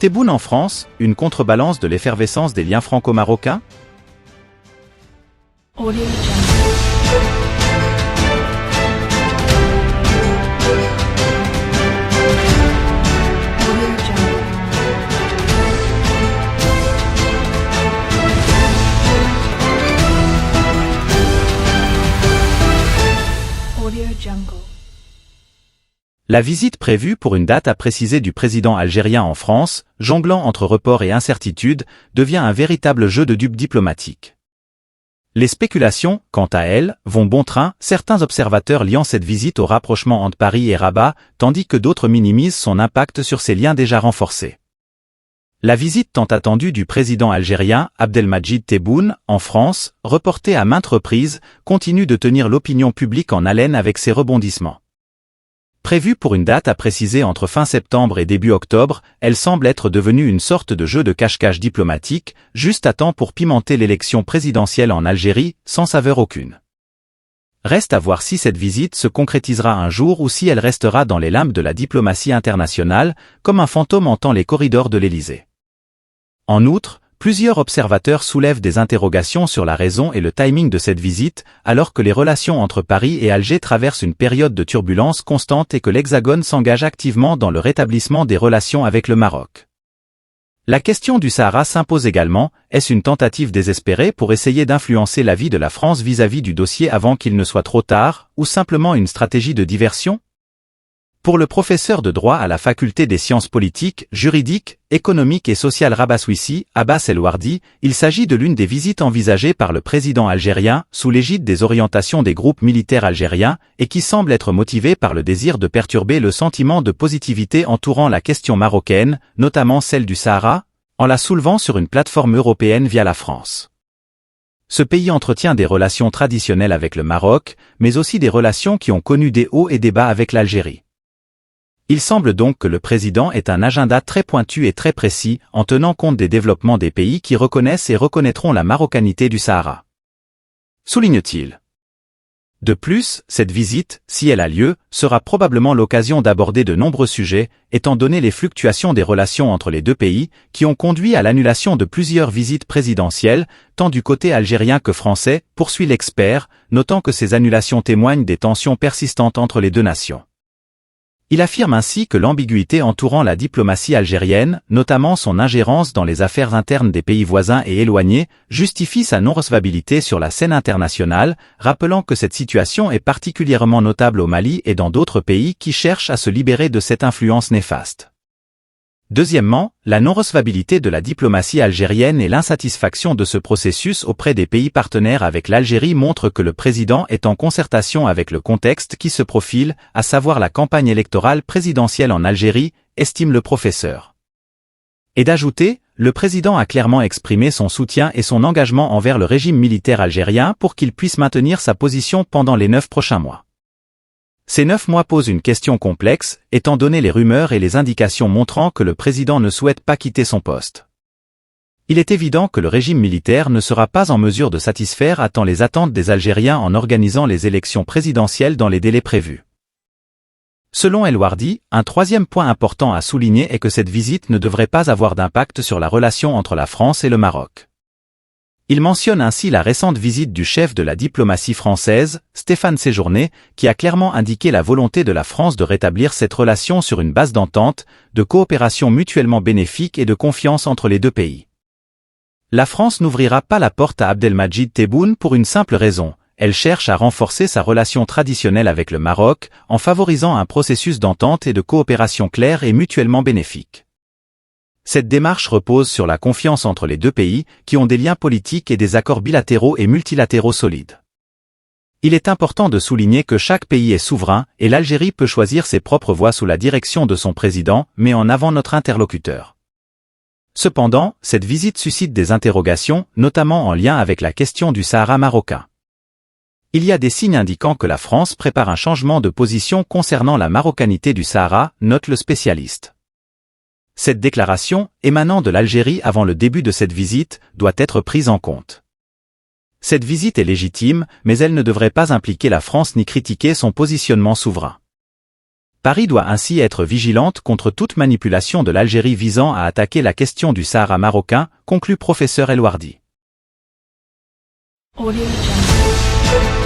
Tebboune en France, une contrebalance de l'effervescence des liens franco-marocains? La visite prévue pour une date à préciser du président algérien en France, jonglant entre report et incertitude, devient un véritable jeu de dupes diplomatique. Les spéculations, quant à elles, vont bon train, certains observateurs liant cette visite au rapprochement entre Paris et Rabat, tandis que d'autres minimisent son impact sur ces liens déjà renforcés. La visite tant attendue du président algérien, Abdelmadjid Tebboune, en France, reportée à maintes reprises, continue de tenir l'opinion publique en haleine avec ses rebondissements. Prévue pour une date à préciser entre fin septembre et début octobre, elle semble être devenue une sorte de jeu de cache-cache diplomatique, juste à temps pour pimenter l'élection présidentielle en Algérie, sans saveur aucune. Reste à voir si cette visite se concrétisera un jour ou si elle restera dans les limbes de la diplomatie internationale, comme un fantôme hantant les corridors de l'Élysée. En outre, plusieurs observateurs soulèvent des interrogations sur la raison et le timing de cette visite, alors que les relations entre Paris et Alger traversent une période de turbulence constante et que l'Hexagone s'engage activement dans le rétablissement des relations avec le Maroc. La question du Sahara s'impose également, est-ce une tentative désespérée pour essayer d'influencer l'avis de la France vis-à-vis du dossier avant qu'il ne soit trop tard, ou simplement une stratégie de diversion? Pour le professeur de droit à la faculté des sciences politiques, juridiques, économiques et sociales Rabaswissi, Abbas El-Wardi, il s'agit de l'une des visites envisagées par le président algérien, sous l'égide des orientations des groupes militaires algériens, et qui semble être motivée par le désir de perturber le sentiment de positivité entourant la question marocaine, notamment celle du Sahara, en la soulevant sur une plateforme européenne via la France. Ce pays entretient des relations traditionnelles avec le Maroc, mais aussi des relations qui ont connu des hauts et des bas avec l'Algérie. Il semble donc que le président ait un agenda très pointu et très précis, en tenant compte des développements des pays qui reconnaissent et reconnaîtront la marocanité du Sahara. Souligne-t-il. De plus, cette visite, si elle a lieu, sera probablement l'occasion d'aborder de nombreux sujets, étant donné les fluctuations des relations entre les deux pays, qui ont conduit à l'annulation de plusieurs visites présidentielles, tant du côté algérien que français, poursuit l'expert, notant que ces annulations témoignent des tensions persistantes entre les deux nations. Il affirme ainsi que l'ambiguïté entourant la diplomatie algérienne, notamment son ingérence dans les affaires internes des pays voisins et éloignés, justifie sa non-recevabilité sur la scène internationale, rappelant que cette situation est particulièrement notable au Mali et dans d'autres pays qui cherchent à se libérer de cette influence néfaste. Deuxièmement, la non-recevabilité de la diplomatie algérienne et l'insatisfaction de ce processus auprès des pays partenaires avec l'Algérie montrent que le président est en concertation avec le contexte qui se profile, à savoir la campagne électorale présidentielle en Algérie, estime le professeur. Et d'ajouter, le président a clairement exprimé son soutien et son engagement envers le régime militaire algérien pour qu'il puisse maintenir sa position pendant les 9 prochains mois. Ces 9 mois posent une question complexe, étant donné les rumeurs et les indications montrant que le président ne souhaite pas quitter son poste. Il est évident que le régime militaire ne sera pas en mesure de satisfaire à temps les attentes des Algériens en organisant les élections présidentielles dans les délais prévus. Selon El-Wardi, un troisième point important à souligner est que cette visite ne devrait pas avoir d'impact sur la relation entre la France et le Maroc. Il mentionne ainsi la récente visite du chef de la diplomatie française, Stéphane Séjourné, qui a clairement indiqué la volonté de la France de rétablir cette relation sur une base d'entente, de coopération mutuellement bénéfique et de confiance entre les deux pays. La France n'ouvrira pas la porte à Abdelmadjid Tebboune pour une simple raison, elle cherche à renforcer sa relation traditionnelle avec le Maroc, en favorisant un processus d'entente et de coopération clair et mutuellement bénéfique. Cette démarche repose sur la confiance entre les deux pays, qui ont des liens politiques et des accords bilatéraux et multilatéraux solides. Il est important de souligner que chaque pays est souverain, et l'Algérie peut choisir ses propres voies sous la direction de son président, met en avant notre interlocuteur. Cependant, cette visite suscite des interrogations, notamment en lien avec la question du Sahara marocain. Il y a des signes indiquant que la France prépare un changement de position concernant la marocanité du Sahara, note le spécialiste. Cette déclaration, émanant de l'Algérie avant le début de cette visite, doit être prise en compte. Cette visite est légitime, mais elle ne devrait pas impliquer la France ni critiquer son positionnement souverain. Paris doit ainsi être vigilante contre toute manipulation de l'Algérie visant à attaquer la question du Sahara marocain, conclut professeur El Ouardi. Audio Jungle.